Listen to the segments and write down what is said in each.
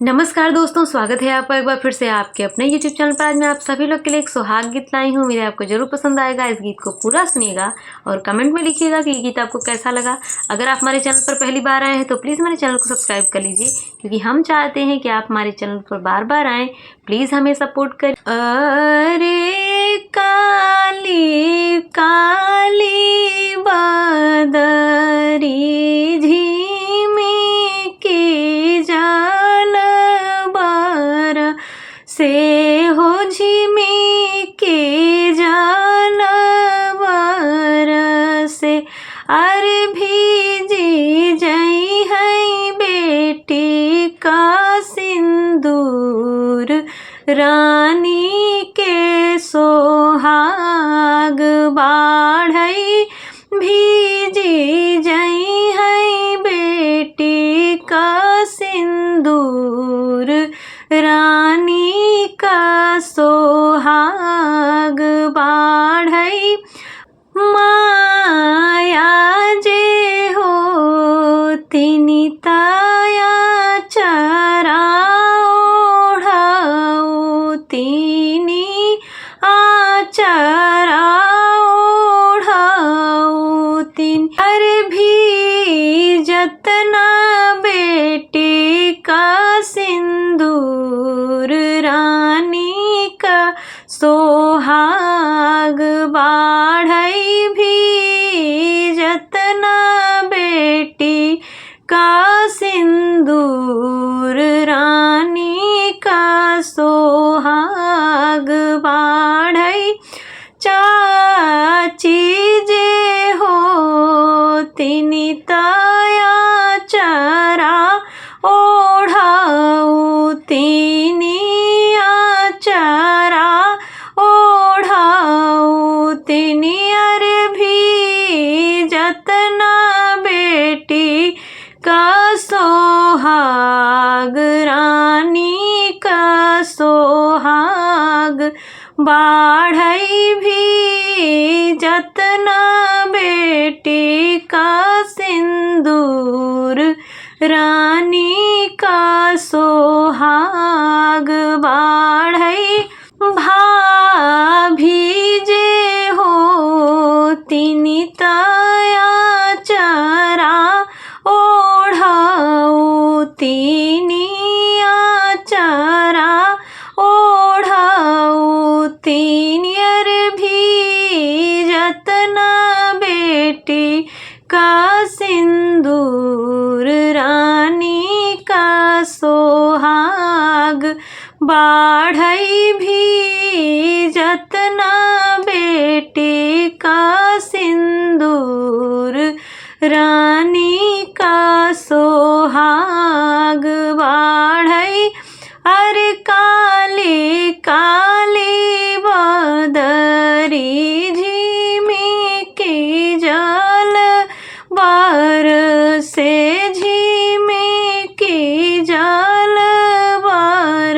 नमस्कार दोस्तों, स्वागत है आपका एक बार फिर से आपके अपने YouTube चैनल पर। आज मैं आप सभी लोग के लिए एक सुहाग गीत लाई हूँ। मेरे आपको जरूर पसंद आएगा। इस गीत को पूरा सुनिएगा और कमेंट में लिखिएगा कि ये गीत आपको कैसा लगा। अगर आप हमारे चैनल पर पहली बार आए हैं तो प्लीज़ हमारे चैनल को सब्सक्राइब कर लीजिए, क्योंकि हम चाहते हैं कि आप हमारे चैनल पर बार बार आएँ। प्लीज़ हमें सपोर्ट करें। अरे काली काली बदरी झिमी की जाल से हो झिमी के जानवर से अरे भीजी जई है बेटी का सिंदूर, रानी के सोहाग बाढ़ई भीजी जई है बेटी का सिंदूर, रानी का सोहाग बाढ़ई। माया जे हो तिनी ताया चरा ओढ़ाऊ तिनी आचरा ओढ़ाऊ तिन अरे भी जतना बेटी का सिंदूर, रानी का सोहाग बाढ़ई भी जतना बेटी का सिंदूर, रानी का सोहाग बाढ़ई। चाची जे हो तिनी ताया चरा ओढ़ाऊ तिनी आचरा ओढ़ाऊ तिनी अरे भी जतना बेटी का सोहाग, रानी का सोहाग बाढ़ई भी जतना बेटी का सिंदूर, रानी का सोहाग बाढ़ई। भाभी जे हो तिनी ताया चरा ओढ़ाऊ तिनी आचरा ओढ़ाऊ तिनी अरे भी जतना बेटी का सिंदूर, रानी का सोहाग बाढ़ई भी जतना बेटी का सिंदूर, रानी का सोहाग बाढ़ई। अरे काली काली बदरी झिमी की जाल बार से झिमी की जाल बार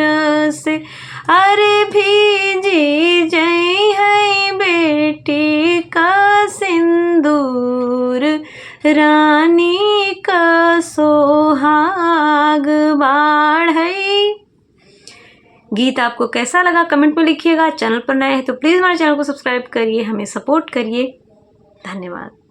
से अरे भीजी जई है बेटी का सिंदूर, रानी का सोहाग बाढ़ई। गीत आपको कैसा लगा कमेंट में लिखिएगा। चैनल पर नए हैं तो प्लीज़ हमारे चैनल को सब्सक्राइब करिए, हमें सपोर्ट करिए। धन्यवाद।